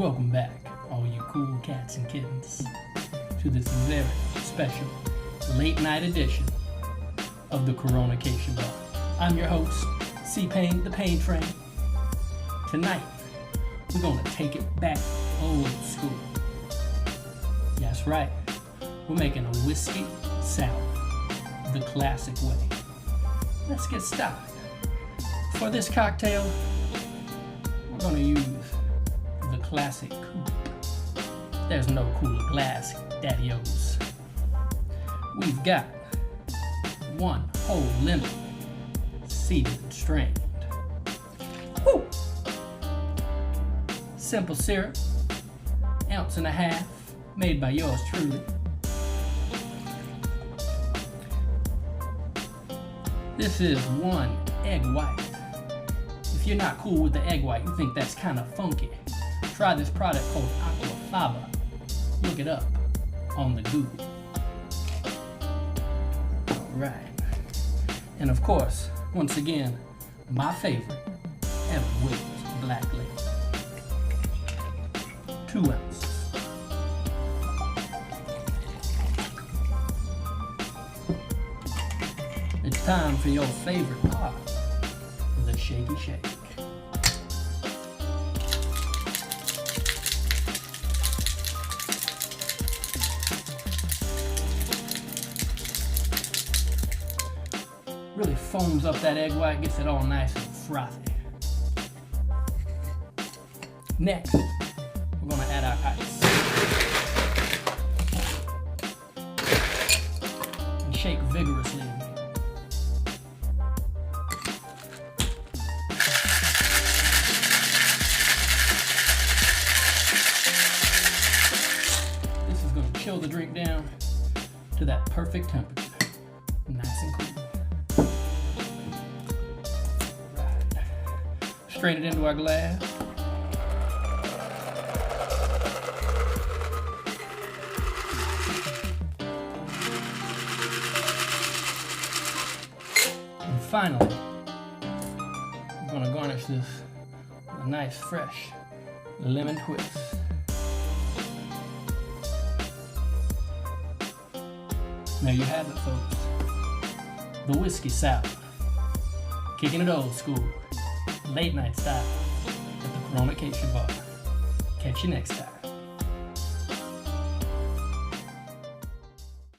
Welcome back, all you cool cats and kittens, to this very special late night edition of the Coronacationbar. I'm your host, C-Pain, the Pain Train. Tonight, we're gonna take it back old school. That's right, we're making a whiskey sour, the classic way. Let's get started. For this cocktail, we're gonna use the classic coupe. There's no cooler glass, daddy-os. We've got 1 whole lemon, seeded and strained. Woo! Simple syrup, 1.5 ounces, made by yours truly. This is 1 egg white. If you're not cool with the egg white, you think that's kind of funky, try this product called aquafaba. Look it up on the Google. Alright. And of course, once again, my favorite, Everwick's Black Label. 2 ounces. It's time for your favorite part, the shaky shake. Really foams up that egg white, gets it all nice and frothy. Next, we're gonna add our ice. And shake vigorously. This is gonna chill the drink down to that perfect temperature. Nice and cool. Strain it into our glass. And finally, we're going to garnish this with a nice fresh lemon twist. There you have it, folks. The whiskey sour. Kicking it old school. Late night style at the Coronacation Bar. Catch you next time.